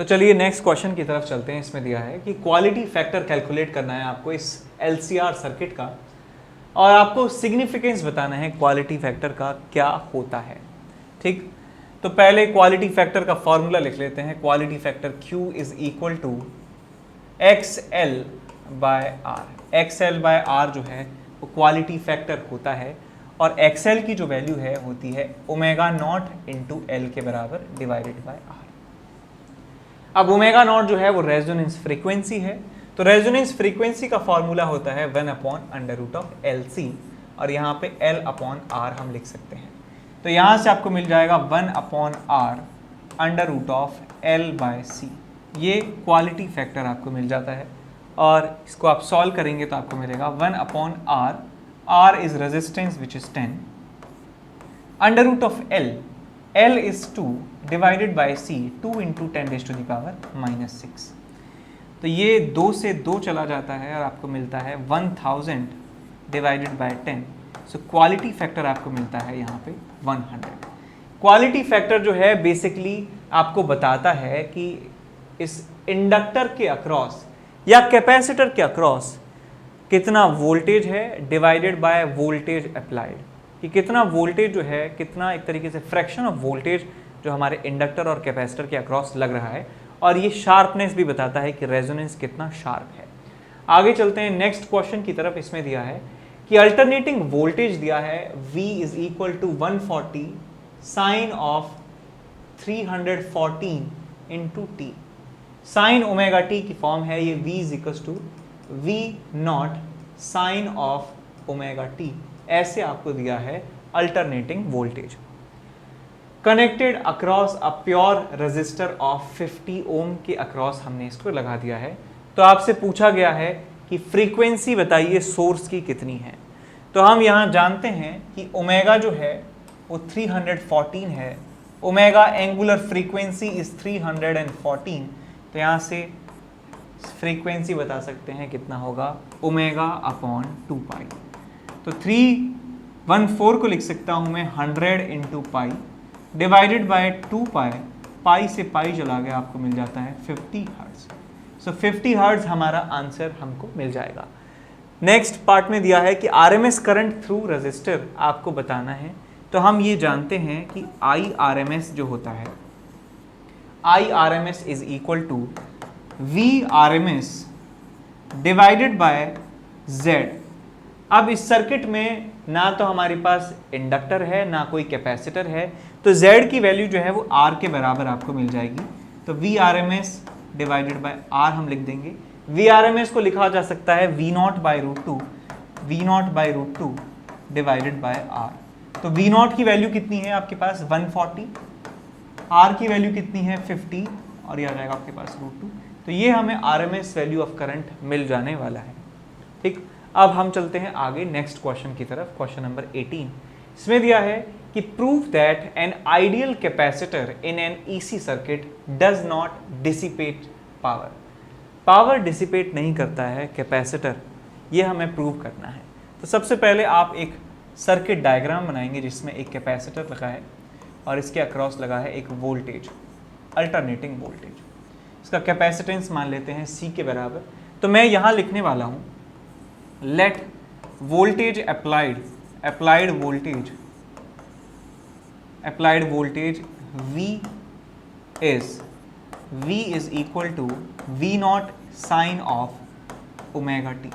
चलिए next question की तरफ चलते हैं। इसमें दिया है कि क्वालिटी फैक्टर कैलकुलेट करना है आपको इस LCR सर्किट का, और आपको सिग्निफिकेंस बताना है क्वालिटी फैक्टर का क्या होता है। ठीक, तो पहले क्वालिटी फैक्टर का फॉर्मूला लिख लेते हैं। Quality factor Q is equal to XL by R। XL by R जो है वो क्वालिटी फैक्टर होता है, और XL की जो वैल्यू है होती है ओमेगा नॉट इंटू एल के बराबर डिवाइडेड बाय R। अब ओमेगा नॉट जो है वो रेजोनेंस फ्रीक्वेंसी है, तो रेजोनेंस फ्रीक्वेंसी का फॉर्मूला होता है 1/√LC, और यहाँ पे L/R हम लिख सकते हैं। तो यहाँ से आपको मिल जाएगा 1/R√L/C। ये क्वालिटी फैक्टर आपको मिल जाता है, और इसको आप सॉल्व करेंगे तो आपको मिलेगा 1/R। R is resistance which is 10, √L, L is 2 divided by C, 2 into 10 raised to the power -6। तो ये 2 से 2 चला जाता है और आपको मिलता है 1000 divided by 10। So quality factor आपको मिलता है यहाँ पे 100। क्वालिटी फैक्टर जो है बेसिकली आपको बताता है कि इस इंडक्टर के अक्रॉस या कैपेसिटर के अक्रॉस कितना वोल्टेज है डिवाइडेड बाय वोल्टेज अप्लाइड, कि कितना वोल्टेज जो है, कितना एक तरीके से फ्रैक्शन ऑफ वोल्टेज जो हमारे इंडक्टर और कैपेसिटर के अक्रॉस लग रहा है, और ये शार्पनेस भी बताता है कि रेजोनेंस कितना शार्प है। आगे चलते हैं नेक्स्ट क्वेश्चन की तरफ। इसमें दिया है कि अल्टरनेटिंग वोल्टेज दिया है V is equal to 140 sine of 314 into T. Sine omega T की फॉर्म है ये, V is equal to V not sine of omega T, ऐसे आपको दिया है alternating voltage. Connected across a pure resistor of 50 ohm के across हमने इसको लगा दिया है। तो आपसे पूछा गया है कि फ्रीक्वेंसी बताइए सोर्स की कितनी है। तो हम यहाँ जानते हैं कि ओमेगा जो है वो 314 है, ओमेगा एंगुलर फ्रीक्वेंसी इज 314, तो यहाँ से फ्रीक्वेंसी बता सकते हैं कितना होगा, ओमेगा अपॉन 2 पाई। तो 314 को लिख सकता हूं मैं 100 इंटू पाई डिवाइडेड बाय 2 पाई। पाई से पाई चला गया, आपको मिल जाता है 50 हर्ट्ज। सो 50 हर्ट्ज हमारा आंसर हमको मिल जाएगा। नेक्स्ट पार्ट में दिया है कि RMS करंट थ्रू रजिस्टर आपको बताना है। तो हम ये जानते हैं कि IRMS जो होता है, IRMS is equal to VRMS divided by Z। अब इस सर्किट में ना तो हमारे पास इंडक्टर है ना कोई कैपेसिटर है, तो Z की वैल्यू जो है वो R के बराबर आपको मिल जाएगी। तो VRMS डिवाइडेड बाय R हम लिख देंगे। VRMS को लिखा जा सकता है V0/√2, V0/√2 divided by R। तो V0 की वैल्यू कितनी है आपके पास 140, R की वैल्यू कितनी है 50, और ये आ जाएगा आपके पास √2। तो ये हमें RMS वैल्यू ऑफ करंट मिल जाने वाला है। ठीक, अब हम चलते हैं आगे नेक्स्ट क्वेश्चन की तरफ। क्वेश्चन नंबर 18, इसमें दिया है कि prove that an ideal capacitor in an EC circuit does not dissipate power. Power dissipate नहीं करता है कैपेसिटर, ये हमें प्रूव करना है। तो सबसे पहले आप एक सर्किट डायग्राम बनाएंगे जिसमें एक कैपेसिटर लगा है और इसके अक्रॉस लगा है एक वोल्टेज, अल्टरनेटिंग वोल्टेज। इसका कैपेसिटेंस मान लेते हैं C के बराबर। तो मैं यहाँ लिखने वाला हूँ let voltage applied voltage V is equal to V0 sine of omega T.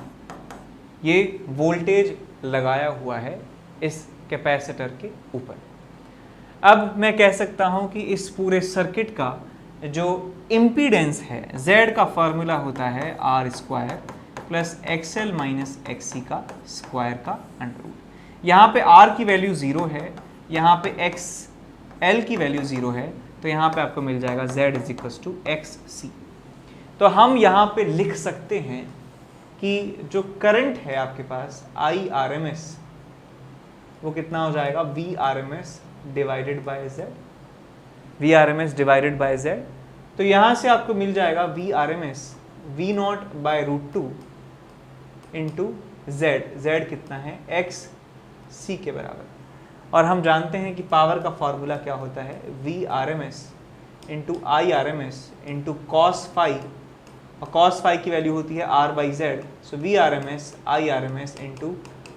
ये वोल्टेज लगाया हुआ है इस कैपेसिटर के ऊपर। अब मैं कह सकता हूं कि इस पूरे सर्किट का जो इम्पीडेंस है Z का फॉर्मूला होता है R² plus XL minus XC का स्क्वायर का अंडररूट। यहाँ पे R की वैल्यू 0 है, यहाँ पे XL की वैल्यू 0 है, तो यहाँ पे आपको मिल जाएगा Z is equal to XC। तो हम यहाँ पे लिख सकते हैं कि जो करंट है आपके पास IRMS वो कितना हो जाएगा VRMS divided by Z, VRMS divided by Z। तो यहाँ से आपको मिल जाएगा VRMS V0/√2 इंटू Z कितना है XC के बराबर। और हम जानते हैं कि पावर का फॉर्मूला क्या होता है VRMS into I R M S into cos phi, और कॉस फाई की वैल्यू होती है R by Z, so V R M S I R M S into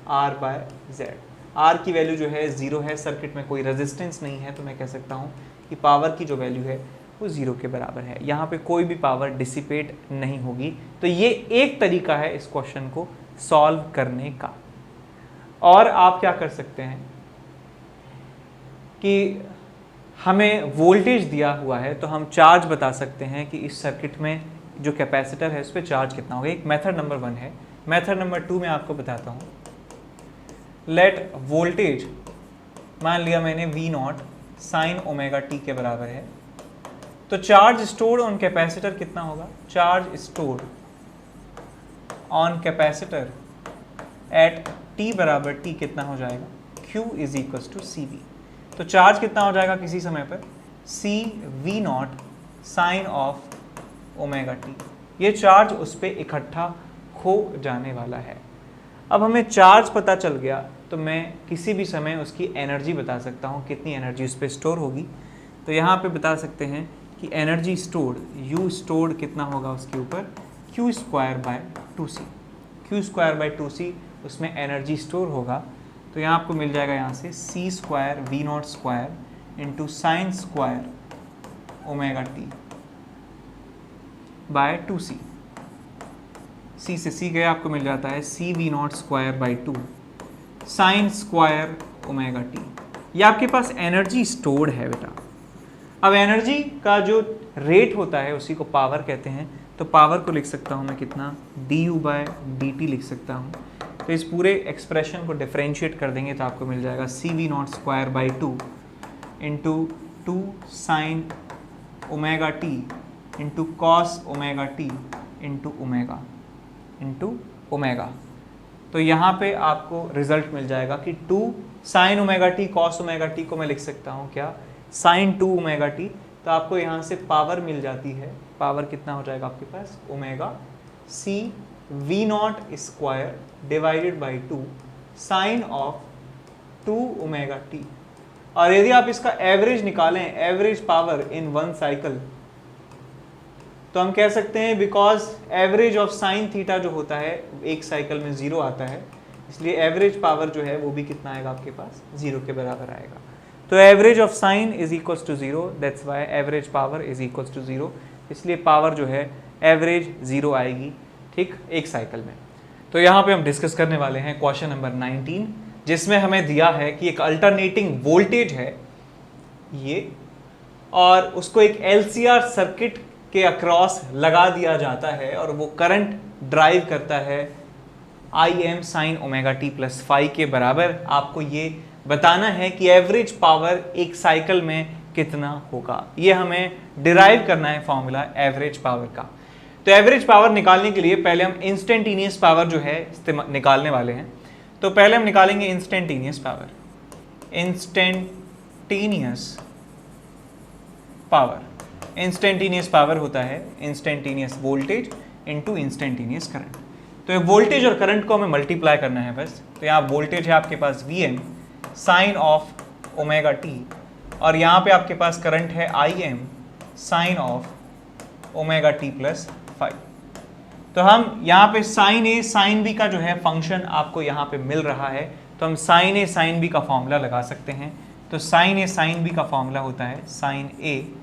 R by Z. R की value जो है 0 है, सर्किट में कोई रेजिस्टेंस नहीं है, तो मैं कह सकता हूँ कि पावर की जो वैल्यू है वो 0 के बराबर है। यहाँ पे कोई भी पावर डिसिपेट नहीं होगी। तो ये एक तरीका है इस क्वेश्चन को सॉल्व करने का। और आप क्या कर सकते हैं कि हमें वोल्टेज दिया हुआ है तो हम चार्ज बता सकते हैं कि इस सर्किट में जो कैपेसिटर है उस पर चार्ज कितना होगा। एक मेथड नंबर 1 है। मेथड नंबर 2 में आपको बताता हूँ। लेट वोल्टेज, मान लिया मैंने V not sign omega T के बराबर है, तो चार्ज स्टोर्ड ऑन कैपेसिटर कितना होगा? Charge stored on capacitor at T बराबर टी कितना हो जाएगा? Q is equal to C V. तो चार्ज कितना हो जाएगा किसी समय पर? C V not sine of omega T. ये चार्ज उस पर इकट्ठा हो जाने वाला है। अब हमें चार्ज पता चल गया तो मैं किसी भी समय उसकी एनर्जी बता सकता हूँ, कितनी एनर्जी उस पर स्टोर होगी। तो यहाँ पे बता सकते हैं कि एनर्जी स्टोर्ड, यू स्टोर्ड कितना होगा उसके ऊपर? Q square by 2c। Q square by 2c उसमें एनर्जी स्टोर होगा। तो यहाँ आपको मिल जाएगा यहाँ से C square V not square into sine square omega T by 2c। C से सी गया, आपको मिल जाता है C V not square by 2 sine square omega T. ये आपके पास एनर्जी स्टोर्ड है बेटा। अब एनर्जी का जो रेट होता है उसी को पावर कहते हैं। तो पावर को लिख सकता हूँ मैं कितना? D U by D T लिख सकता हूँ। तो इस पूरे एक्सप्रेशन को डिफ्रेंशिएट कर देंगे तो आपको मिल जाएगा C V not square by 2 into 2 sine omega T into cos omega T into omega into omega. तो यहाँ पे आपको रिजल्ट मिल जाएगा कि 2 sine omega T cos omega T को मैं लिख सकता हूँ क्या? Sine 2 omega T. तो आपको यहाँ से पावर मिल जाती है। पावर कितना हो जाएगा आपके पास? Omega C V not square divided by 2 sine of 2 omega T. और यदि आप इसका एवरेज निकालें, एवरेज पावर इन 1 साइकिल, तो हम कह सकते हैं because average of sine theta जो होता है एक साइकिल में 0 आता है, इसलिए एवरेज पावर जो है वो भी कितना आएगा आपके पास? 0 के बराबर आएगा। तो average of sine is equal to 0, that's why average power is equal to 0। इसलिए पावर जो है एवरेज 0 आएगी, ठीक, एक साइकिल में। तो यहाँ पे हम डिस्कस करने वाले हैं क्वेश्चन नंबर 19, जिसमें हमें दिया है कि एक अल्टरनेटिंग वोल्टेज है ये, और उसको एक LCR सर्किट के अक्रॉस लगा दिया जाता है और वो करंट ड्राइव करता है I M sine omega T plus phi के बराबर। आपको ये बताना है कि एवरेज पावर एक साइकिल में कितना होगा। ये हमें डिराइव करना है फॉर्मूला एवरेज पावर का। तो एवरेज पावर निकालने के लिए पहले हम इंस्टेंटेनियस पावर जो है निकालने वाले हैं। तो पहले हम निकालेंगे instantaneous power. Instantaneous power, instantaneous power होता है instantaneous voltage into instantaneous current. तो ये वोल्टेज और करंट को हमें मल्टीप्लाई करना है बस। तो यहाँ वोल्टेज है आपके पास Vm sine of omega T, और यहाँ पे आपके पास करंट है Im sine of omega T plus 5। तो हम यहाँ पे साइन ए साइन बी का जो है फंक्शन आपको यहाँ पे मिल रहा है, तो हम साइन ए साइन बी का फॉर्मूला लगा सकते हैं। तो साइन ए साइन बी का फॉर्मूला होता है sine A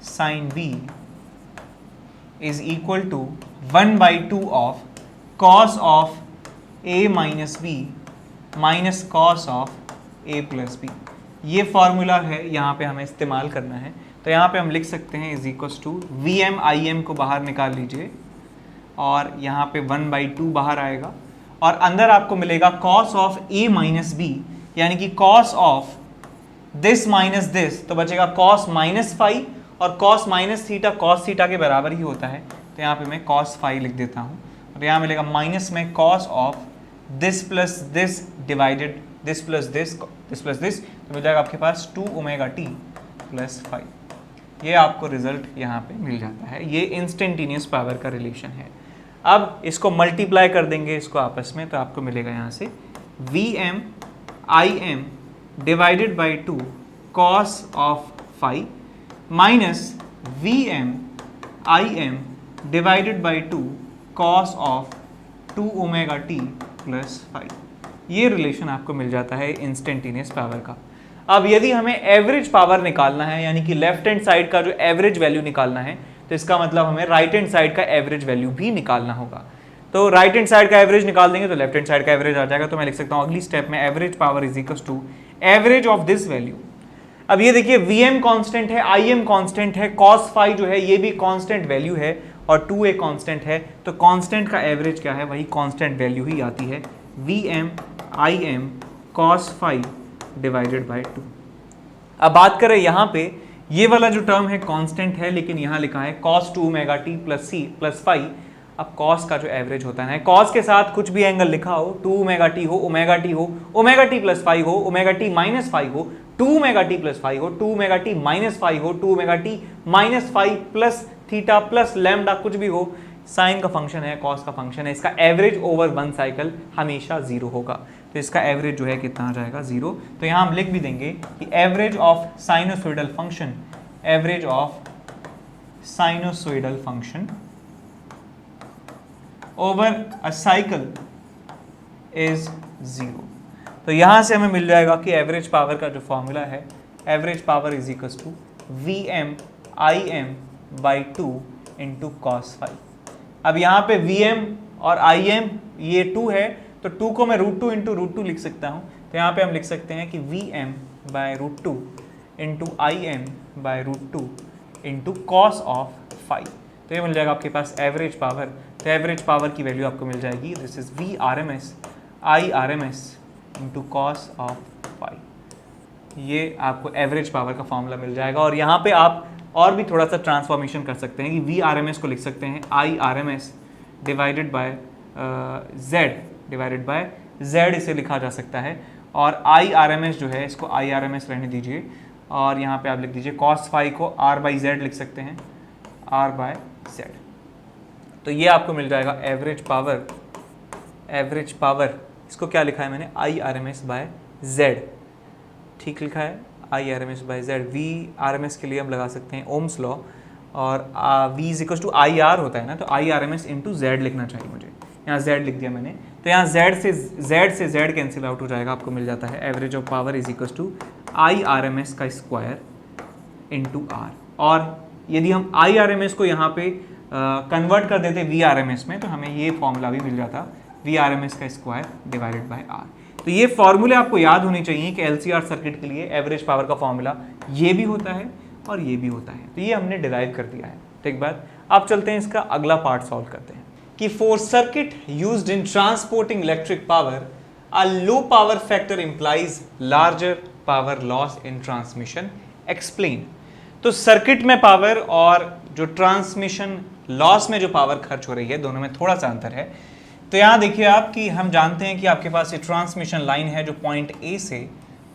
sine B is equal to 1/2 of cos of A minus B minus cos of A plus B. ये फॉर्मूला है, यहाँ पे हमें इस्तेमाल करना है। तो यहाँ पे हम लिख सकते हैं is equal to V M I M को बाहर निकाल लीजिए, और यहाँ पे 1/2 बाहर आएगा, और अंदर आपको मिलेगा cos of A minus B, यानी कि cos of this minus this, तो बचेगा कॉस माइनस फाई, और cos minus theta cos theta के बराबर ही होता है। तो यहाँ पे मैं कॉस फाई लिख देता हूँ, और यहाँ मिलेगा माइनस में cos of this plus this divided this plus this plus this, तो मिल जाएगा आपके पास 2 ओमेगा टी प्लस 5। ये आपको रिजल्ट यहाँ पे मिल जाता है। ये इंस्टेंटेनियस पावर का रिलेशन है। अब इसको मल्टीप्लाई कर देंगे इसको आपस में, तो आपको मिलेगा यहाँ से V M I M divided by 2 cos of phi minus VM IM divided by 2 cos of 2 omega T plus 5। ये रिलेशन आपको मिल जाता है इंस्टेंटेनियस पावर का। अब यदि हमें एवरेज पावर निकालना है, यानी कि लेफ्ट हैंड साइड का जो एवरेज वैल्यू निकालना है, तो इसका मतलब हमें राइट हैंड साइड का एवरेज वैल्यू भी निकालना होगा। तो राइट हैंड साइड का एवरेज निकाल देंगे तो लेफ्ट हैंड साइड का एवरेज आ जाएगा। तो मैं लिख सकता हूँ अगली स्टेप में average power is equal to average of this value. अब ये देखिए Vm कांस्टेंट है, Im कांस्टेंट है, cos फाई जो है ये भी कांस्टेंट वैल्यू है और 2a कांस्टेंट है। तो कांस्टेंट का एवरेज क्या है, वही कांस्टेंट वैल्यू ही आती है Vm Im cos phi divided by 2। अब बात करें यहाँ पे, ये वाला जो टर्म है कांस्टेंट है, लेकिन यहाँ लिखा है cos 2 omega T plus C plus phi. अब cos का जो एवरेज होता है, cos के साथ कुछ भी एंगल लिखा हो, 2 ओमेगा टी हो, ओमेगा टी हो, ओमेगा टी प्लस फाई हो, ओमेगा टी माइनस फाई हो, 2 ओमेगा टी प्लस फाई हो, 2 ओमेगा टी माइनस फाई हो, 2 omega T minus phi plus theta plus lambda, कुछ भी हो, साइन का फंक्शन है, cos का फंक्शन है, इसका एवरेज ओवर वन साइकिल हमेशा 0 होगा। तो इसका एवरेज जो है कितना आ जाएगा, 0। तो यहाँ हम लिख भी देंगे कि average of sinusoidal function, average of sinusoidal function over a cycle is 0। तो यहाँ से हमें मिल जाएगा कि एवरेज पावर का जो फॉर्मूला है, average power is equal to Vm Im by 2 into cos phi. अब यहाँ पे Vm और Im ये 2 है, तो 2 को मैं √2 इंटू √2 लिख सकता हूँ। तो यहाँ पे हम लिख सकते हैं कि Vm by √2 into Im by √2 into cos of phi. तो ये मिल जाएगा आपके पास एवरेज पावर। तो एवरेज पावर की वैल्यू आपको मिल जाएगी, this is VRMS IRMS into cos of phi. ये आपको एवरेज पावर का फॉर्मूला मिल जाएगा। और यहाँ पे आप और भी थोड़ा सा ट्रांसफॉर्मेशन कर सकते हैं कि VRMS को लिख सकते हैं IRMS डिवाइडेड बाय Z इसे लिखा जा सकता है। और IRMS जो है, इसको IRMS रहने दीजिए और यहाँ पे आप लिख दीजिए cos फाई को R बाई Z लिख सकते हैं, R बाय Z। तो ये आपको मिल जाएगा एवरेज पावर, इसको क्या लिखा है मैंने, IRMS बाय Z, ठीक लिखा है, IRMS बाय Z। VRMS के लिए हम लगा सकते हैं ओम्स लॉ, और V is equal to IR होता है ना, तो IRMS इंटू Z लिखना चाहिए मुझे, यहाँ Z लिख दिया मैंने। तो यहाँ Z से Z कैंसिल आउट हो जाएगा, आपको मिल जाता है average of power is equal to IRMS का स्क्वायर इंटू R। और यदि हम IRMS को यहाँ पे कन्वर्ट कर देते VRMS में, तो हमें ये फॉर्मूला भी मिल जाता VRMS का स्क्वायर डिवाइडेड बाय R। तो ये फॉर्मूले आपको याद होने चाहिए कि LCR सर्किट के लिए एवरेज पावर का फॉर्मूला ये भी होता है और ये भी होता है। तो ये हमने डिराइव कर दिया है, ठीक बात। अब चलते हैं इसका अगला पार्ट सॉल्व करते हैं कि for circuit used in transporting electric power a low power factor implies larger power loss in transmission, explain. तो सर्किट में पावर और जो ट्रांसमिशन लॉस में जो पावर खर्च हो रही है, दोनों में थोड़ा सा अंतर है। तो यहाँ देखिए आप कि हम जानते हैं कि आपके पास ये ट्रांसमिशन लाइन है जो पॉइंट A से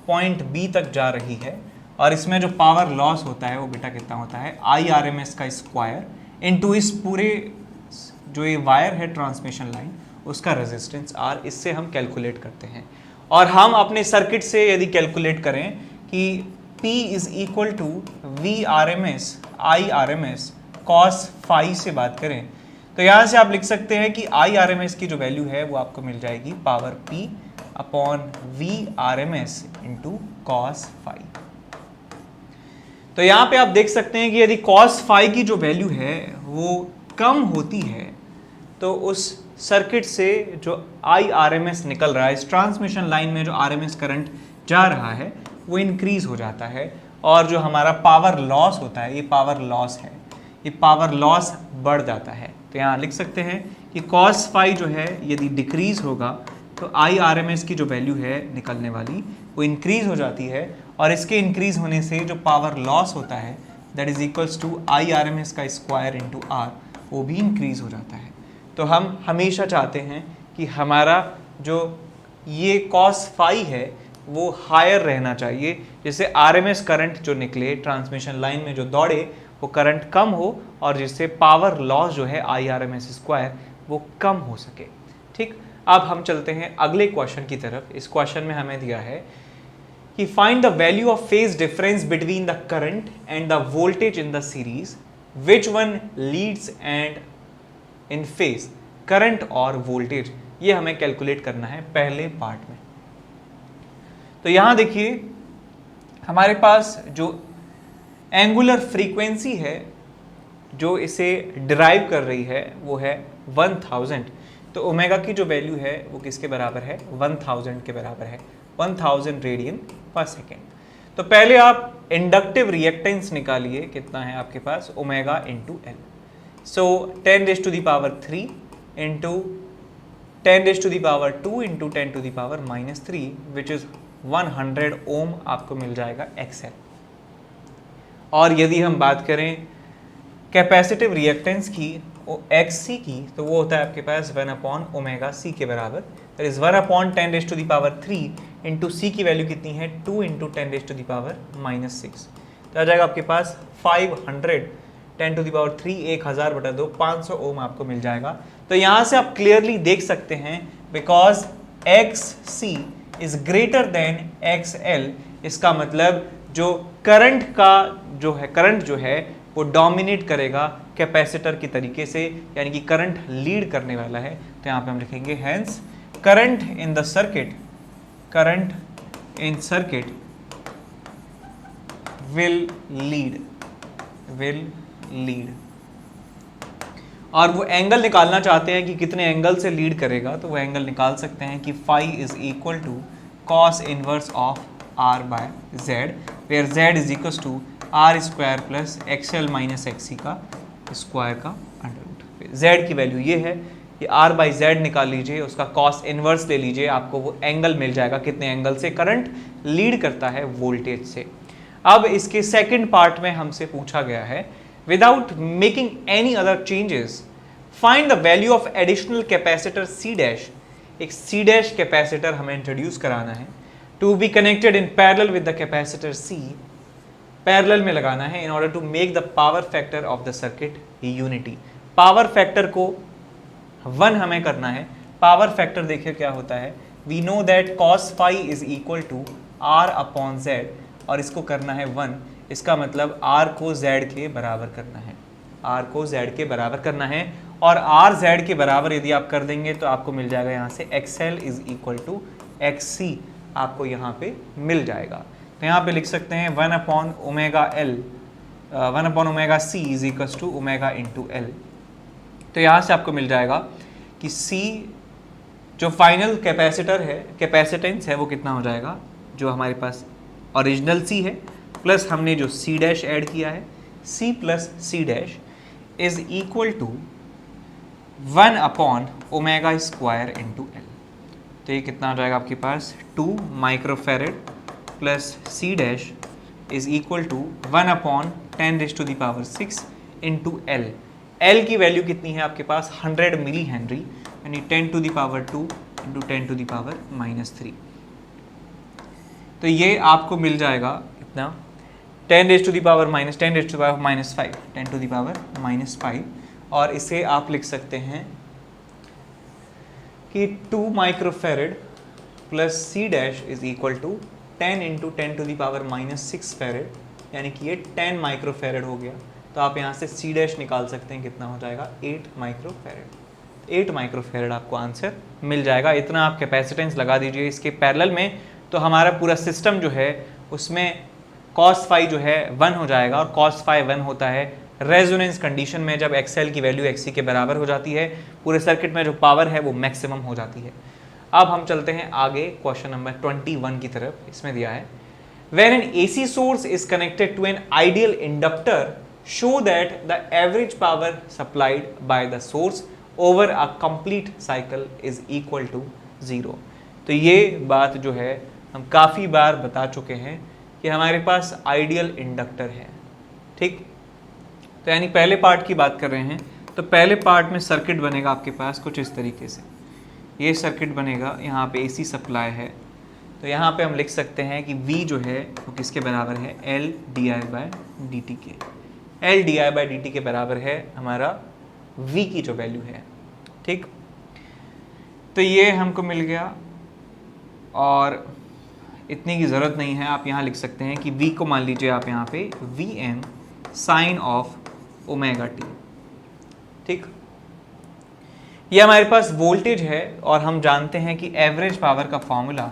पॉइंट B तक जा रही है, और इसमें जो पावर लॉस होता है वो बेटा कितना होता है, IRMS का स्क्वायर इनटू इस पूरे जो ये वायर है ट्रांसमिशन लाइन उसका रेजिस्टेंस R, इससे हम कैलकुलेट करते हैं। और हम अपने सर्किट से यदि कैलकुलेट करें कि P is equal to VRMS IRMS cos phi से बात करें, तो यहाँ से आप लिख सकते हैं कि IRMS की जो वैल्यू है वो आपको मिल जाएगी power P upon VRMS into cos phi. तो यहाँ पे आप देख सकते हैं कि यदि cos फाई की जो वैल्यू है वो कम होती है, तो उस सर्किट से जो IRMS निकल रहा है, इस ट्रांसमिशन लाइन में जो RMS करंट जा रहा है वो इंक्रीज हो जाता है, और जो हमारा पावर लॉस होता है, ये पावर लॉस है, ये पावर लॉस बढ़ जाता है। तो यहाँ लिख सकते हैं कि cos फाई जो है यदि डिक्रीज होगा तो IRMS की जो वैल्यू है निकलने वाली वो इंक्रीज हो जाती है, और इसके इंक्रीज होने से जो पावर लॉस होता है that is equals to IRMS का स्क्वायर इंटू R, वो भी इंक्रीज हो जाता है। तो हम हमेशा चाहते हैं कि हमारा जो ये cos फाई है वो हायर रहना चाहिए, जिससे RMS करंट जो निकले ट्रांसमिशन लाइन में जो दौड़े वो करंट कम हो, और जिससे पावर लॉस जो है IRMS स्क्वायर वो कम हो सके, ठीक। अब हम चलते हैं अगले क्वेश्चन की तरफ। इस क्वेश्चन में हमें दिया है कि find the value of phase difference between the current and the voltage in the series which one Leeds and in phase, current और वोल्टेज, ये हमें कैलकुलेट करना है पहले पार्ट में। तो यहां देखिए हमारे पास जो एंगुलर फ्रीक्वेंसी है जो इसे डिराइव कर रही है वो है 1000। तो ओमेगा की जो वैल्यू है वो किसके बराबर है, 1000 के बराबर है, 1000 रेडियन पर सेकेंड। तो पहले आप इंडक्टिव रिएक्टेंस निकालिए, कितना है आपके पास, omega into L. So 10⁻³ into 10⁻² into 10⁻³ which is 100 ohm आपको मिल जाएगा एक्सएल। और यदि हम बात करें कैपेसिटिव रिएक्टेंस की XC की, तो वो होता है आपके पास 1/ωc के बराबर, दैट इज 1/10⁻³ इंटू सी की वैल्यू कितनी है 2 इंटू 10⁻⁻6, तो आ जाएगा आपके पास 500 10⁻³ 1000/2 500 ओम आपको मिल जाएगा। तो यहाँ से आप क्लियरली देख सकते हैं because XC is greater than XL, इसका मतलब जो करंट का करंट जो है वो डोमिनेट करेगा कैपेसिटर की तरीके से, यानी कि करंट लीड करने वाला है। तो यहाँ पे हम लिखेंगे hence current in the circuit, current in circuit will lead. और वो एंगल निकालना चाहते हैं कि कितने एंगल से लीड करेगा, तो वो एंगल निकाल सकते हैं कि phi is equal to cos inverse of R/Z, where Z is equal to R² plus XL minus XC का स्क्वायर का अंडर रूट। Z की वैल्यू ये है कि R/Z निकाल लीजिए, उसका cos इनवर्स ले लीजिए, आपको वो एंगल मिल जाएगा, कितने एंगल से करंट लीड करता है वोल्टेज से। अब इसके सेकंड पार्ट में हमसे पूछा गया है without making any other changes find the value of additional capacitor C dash. एक C डैश कैपेसिटर हमें इंट्रोड्यूस कराना है to be connected in parallel with the capacitor C, parallel में लगाना है in order to make the power factor of the circuit unity. Power factor को 1 हमें करना है। पावर फैक्टर देखिए क्या होता है, we know that cos phi is equal to R/Z और इसको करना है 1, इसका मतलब R को Z के बराबर करना है, R को Z के बराबर करना है। और R Z के बराबर यदि आप कर देंगे तो आपको मिल जाएगा यहाँ से XL is equal to XC, आपको यहाँ पे मिल जाएगा। तो यहाँ पे लिख सकते हैं 1/ωc is equal to omega into L. तो यहाँ से आपको मिल जाएगा कि C जो फाइनल कैपेसिटर है, कैपेसिटेंस है, वो कितना हो जाएगा, जो हमारे पास ओरिजिनल C है प्लस हमने जो C डैश ऐड किया है, C plus C dash is equal to 1/ω² into L. तो ये कितना हो जाएगा आपके पास 2 microfarad plus C dash is equal to 1/10⁻⁶ into L. L की वैल्यू कितनी है आपके पास 100 मिली हेनरी, यानी 10⁻² इंटू 10⁻⁻3। तो ये आपको मिल जाएगा कितना 10⁻⁻5 और इसे आप लिख सकते हैं कि 2 microfarad plus C dash is equal to 10 into 10⁻⁻6 farad, यानी कि ये 10 माइक्रोफेरेड हो गया। तो आप यहाँ से C डैश निकाल सकते हैं, कितना हो जाएगा 8 माइक्रोफेरेड। 8 माइक्रोफेरेड आपको आंसर मिल जाएगा। इतना आप कैपेसिटेंस लगा दीजिए इसके पैरेलल में, तो हमारा पूरा सिस्टम जो है उसमें cos phi जो है 1 हो जाएगा। और cos phi 1 होता है रेजोनेंस कंडीशन में, जब XL की वैल्यू XC के बराबर हो जाती है, पूरे सर्किट में जो पावर है वो मैक्सिमम हो जाती है। अब हम चलते हैं आगे क्वेश्चन नंबर 21 की तरफ। इसमें दिया है when an AC source is connected to an ideal inductor show that the average power supplied by the source over a complete cycle is equal to 0। तो ये बात जो है हम काफ़ी बार बता चुके हैं कि हमारे पास आइडियल इंडक्टर है, ठीक। तो यानी पहले पार्ट की बात कर रहे हैं, तो पहले पार्ट में सर्किट बनेगा आपके पास कुछ इस तरीके से। ये सर्किट बनेगा, यहाँ पे AC सप्लाई है, तो यहाँ पे हम लिख सकते हैं कि V जो है वो किसके बराबर है, L/dI/dt के। L/dI/dt के बराबर है हमारा V की जो वैल्यू है, ठीक। तो ये हमको मिल गया और इतनी की ज़रूरत नहीं है, आप यहाँ लिख सकते हैं कि V को मान लीजिए आप यहाँ पे Vm sine of omega T. ठीक, ये हमारे पास वोल्टेज है और हम जानते हैं कि एवरेज पावर का फॉर्मूला,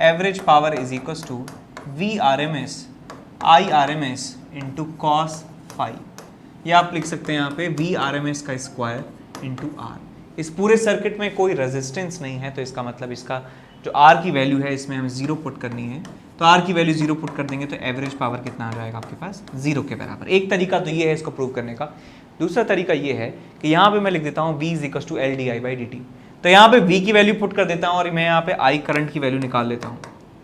average power is equal to V R M S I R M S into cos phi, या आप लिख सकते हैं यहाँ पे वी आर एम एस का स्क्वायर इंटू आर। इस पूरे सर्किट में कोई रेजिस्टेंस नहीं है, तो इसका मतलब इसका जो आर की वैल्यू है इसमें हमें जीरो पुट करनी है, तो आर की वैल्यू जीरो पुट कर देंगे तो एवरेज पावर कितना आ जाएगा आपके पास, जीरो के बराबर। एक तरीका तो ये है इसको प्रूव करने का। दूसरा तरीका ये है कि यहाँ पे मैं लिख देता हूँ v is equal to L D I by D T, तो यहाँ पे v की वैल्यू पुट कर देता हूँ और मैं यहाँ पे i करंट की वैल्यू निकाल लेता हूँ,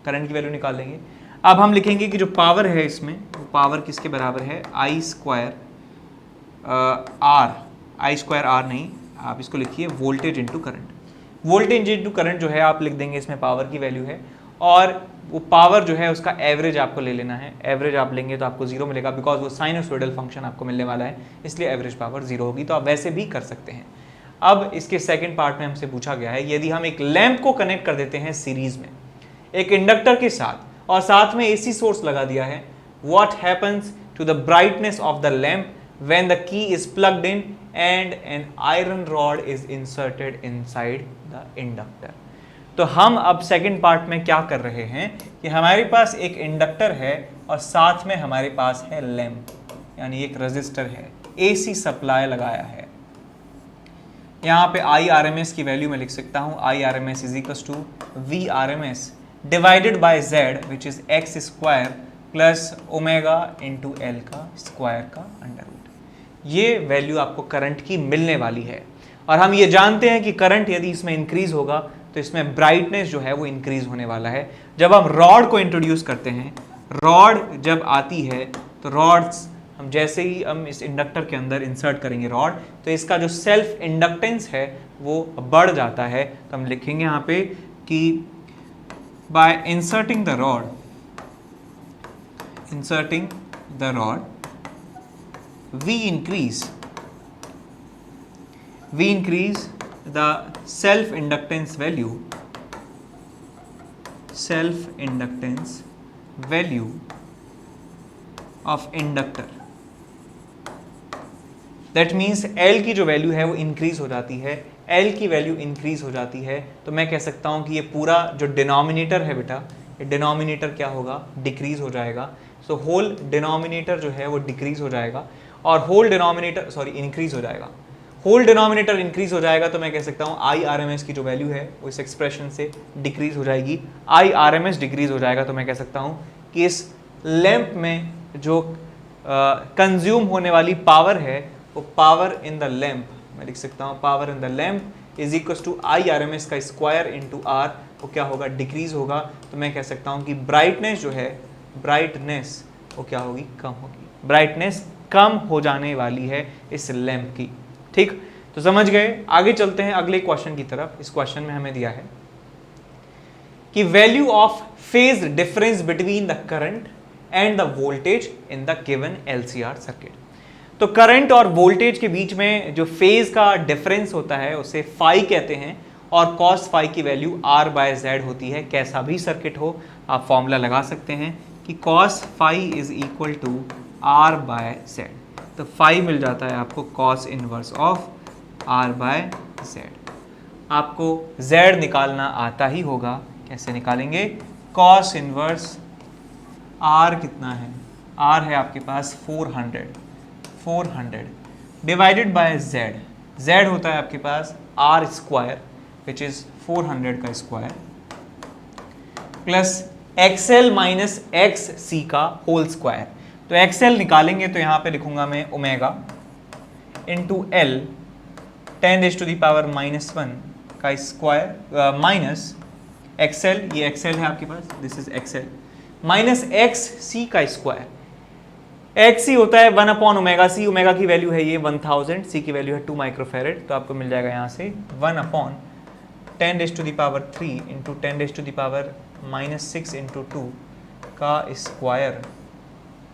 करंट की वैल्यू निकाल लेंगे। अब हम लिखेंगे कि जो पावर है इसमें, वो पावर किसके बराबर है, I square R, I square R नहीं, आप इसको लिखिए voltage into current. Voltage into current जो है आप लिख देंगे, इसमें पावर की वैल्यू है और वो पावर जो है उसका एवरेज आपको ले लेना है। एवरेज आप लेंगे तो आपको जीरो मिलेगा, बिकॉज वो साइनसोइडल फंक्शन आपको मिलने वाला है, इसलिए एवरेज पावर जीरो होगी। तो आप वैसे भी कर सकते हैं। अब इसके सेकंड पार्ट में हमसे पूछा गया है, यदि हम एक लैंप को कनेक्ट कर देते हैं सीरीज में एक इंडक्टर के साथ और साथ में एसी सोर्स लगा दिया है, what happens to the brightness of the lamp when the key is plugged in and an iron rod is inserted inside the inductor. तो हम अब सेकंड पार्ट में क्या कर रहे हैं कि हमारे पास एक इंडक्टर है और साथ में हमारे पास है लैंप, यानी एक रेजिस्टर है, एसी सप्लाई लगाया है। यहाँ पे आई आर एम एस की वैल्यू मैं लिख सकता हूँ, I R M S is equal to V R M S divided by Z which is X square plus omega into L का स्क्वायर का अंडर रूट। ये वैल्यू आपको current की मिलने वाली है और हम ये जानते हैं कि करंट यदि इसमें इंक्रीज होगा तो इसमें ब्राइटनेस जो है वो इंक्रीज होने वाला है। जब हम रॉड को इंट्रोड्यूस करते हैं, रॉड जब आती है तो रॉड्स हम जैसे ही हम इस इंडक्टर के अंदर इंसर्ट करेंगे रॉड, तो इसका जो सेल्फ इंडक्टेंस है वो बढ़ जाता है। तो हम लिखेंगे यहाँ पे कि bye inserting the rod, inserting the rod we increase the self inductance value of inductor। That means L की जो वैल्यू है वो इंक्रीज हो जाती है। L की वैल्यू इंक्रीज हो जाती है तो मैं कह सकता हूं कि ये पूरा जो डिनोमिनेटर है बेटा, ये डिनोमिनेटर क्या होगा, डिक्रीज हो जाएगा। सो होल डिनोमिनेटर जो है वो डिक्रीज हो जाएगा और होल डिनोमिनेटर इंक्रीज हो जाएगा। होल डिनोमिनेटर इंक्रीज हो जाएगा तो मैं कह सकता हूँ आई आर एम एस की जो वैल्यू है वो इस एक्सप्रेशन से डिक्रीज हो जाएगी। I R M S decrease हो जाएगा तो मैं कह सकता हूँ कि इस लैंप में जो कंज्यूम होने वाली पावर है वो पावर इन द लैंप, मैं लिख सकता हूँ power in the lamp is equal to I R M S का स्क्वायर इंटू आर, वो क्या होगा, डिक्रीज होगा। तो मैं कह सकता हूँ कि ब्राइटनेस जो है, ब्राइटनेस वो क्या होगी, कम होगी। ब्राइटनेस कम हो जाने वाली है इस लैंप की। ठीक, तो समझ गए। आगे चलते हैं अगले क्वेश्चन की तरफ। इस क्वेश्चन में हमें दिया है कि value of phase difference between the current and the voltage in the given LCR circuit. तो करंट और वोल्टेज के बीच में जो फेज का डिफरेंस होता है उसे फाई कहते हैं और कॉस फाई की वैल्यू आर बाय जेड होती है। कैसा भी सर्किट हो आप फॉर्मूला लगा सकते हैं कि cos phi is equal to R by Z. तो फाई मिल जाता है आपको cos inverse of R by Z. आपको जेड निकालना आता ही होगा, कैसे निकालेंगे, कॉस इनवर्स आर कितना है, आर है आपके पास 400 डिवाइडेड बाय जेड। जेड होता है आपके पास आर स्क्वायर विच इज 400 का square plus XL minus X C का होल स्क्वायर। तो एक्सएल निकालेंगे तो यहाँ पे लिखूंगा मैं ओमेगा इंटू एल 10⁻⁻1 का स्क्वायर माइनस एक्सएल, ये एक्सएल है आपके पास, this is XL, minus X C का स्क्वायर। एक्स सी होता है 1 ओमेगा सी, ओमेगा की वैल्यू है ये 1000, सी की वैल्यू है 2 माइक्रोफेरेड। तो आपको मिल जाएगा यहाँ से 1/10⁻³ इंटू 10⁻⁻6 इंटू 2 का स्क्वायर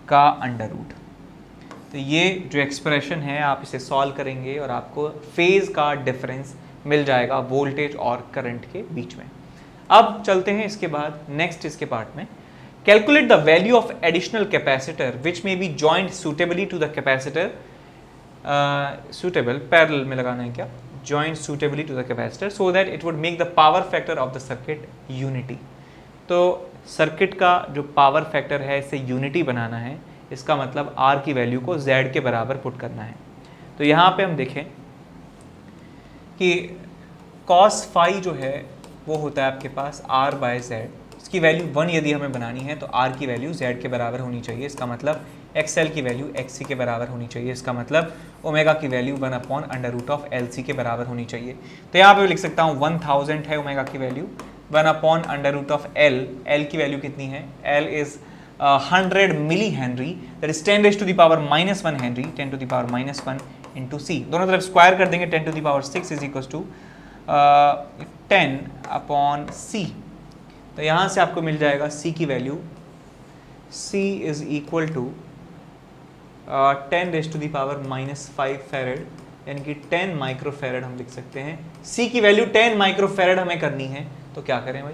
का अंडर रूट। तो ये जो एक्सप्रेशन है आप इसे सॉल्व करेंगे और आपको फेज का डिफरेंस मिल जाएगा वोल्टेज और करंट के बीच में। अब चलते हैं इसके बाद नेक्स्ट इसके पार्ट में। Calculate the value of additional capacitor which may be joined suitably to the capacitor suitable, parallel में लगाना है क्या, joined suitably to the capacitor so that it would make the power factor of the circuit unity। तो circuit का जो power factor है इसे unity बनाना है, इसका मतलब R की वैल्यू को Z के बराबर पुट करना है। तो यहाँ पे हम देखें कि cos फाई जो है वो होता है आपके पास R बाय Z, इसकी वैल्यू 1 यदि हमें बनानी है तो R की वैल्यू Z के बराबर होनी चाहिए, इसका मतलब XL की वैल्यू XC के बराबर होनी चाहिए, इसका मतलब ओमेगा की वैल्यू 1/√LC के बराबर होनी चाहिए। तो यहाँ पे लिख सकता हूँ 1000 है ओमेगा की वैल्यू, 1/√L, L की वैल्यू कितनी है, L is 100 milli henry, that is 10⁻⁻1 henry, 10⁻⁻1 into C, दोनों तरफ स्क्वायर कर देंगे, 10⁻6 इज इक्वल टू 10/C। तो यहाँ से आपको मिल जाएगा C की value, C is equal to 10⁻⁻5 farad, यानी कि 10 माइक्रोफैरेड हम लिख सकते हैं। C की वैल्यू 10 माइक्रोफैरेड हमें करनी है, तो क्या करें भाई,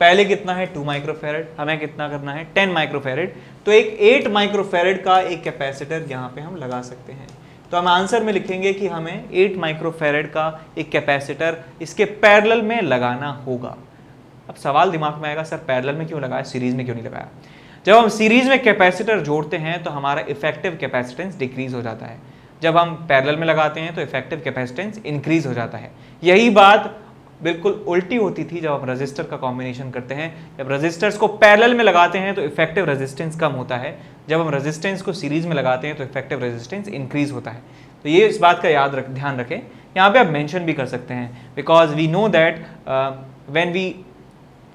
पहले कितना है 2 माइक्रोफैरेड, हमें कितना करना है 10 माइक्रोफैरेड, तो एक 8 माइक्रोफैरेड का एक कैपेसिटर यहाँ पे हम लगा सकते हैं। तो हम आंसर में लिखेंगे कि हमें 8 माइक्रोफैरेड का एक कैपेसिटर इसके पैरेलल में लगाना होगा। अब सवाल दिमाग में आएगा, सर पैरेलल में क्यों लगाया, सीरीज में क्यों नहीं लगाया। जब हम सीरीज में कैपेसिटर जोड़ते हैं तो हमारा इफेक्टिव कैपेसिटेंस डिक्रीज हो जाता है, जब हम पैरेलल में लगाते हैं तो इफेक्टिव कैपेसिटेंस इंक्रीज हो जाता है। यही बात बिल्कुल उल्टी होती थी जब हम रजिस्टर का कॉम्बिनेशन करते हैं, जब रजिस्टर्स को पैरेलल में लगाते हैं तो इफेक्टिव रेजिस्टेंस कम होता है, जब हम रेजिस्टेंस को सीरीज में लगाते हैं तो इफेक्टिव रेजिस्टेंस इंक्रीज होता है। तो ये इस बात का ध्यान रखें, यहाँ पे आप मेंशन भी कर सकते हैं, because we know that when we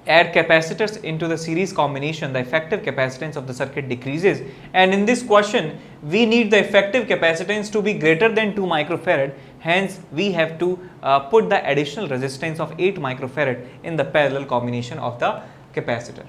add capacitors into the series combination, the effective capacitance of the circuit decreases, and in this question we need the effective capacitance to be greater than 2 microfarad, hence we have to put the additional resistance of 8 microfarad in the parallel combination of the capacitor।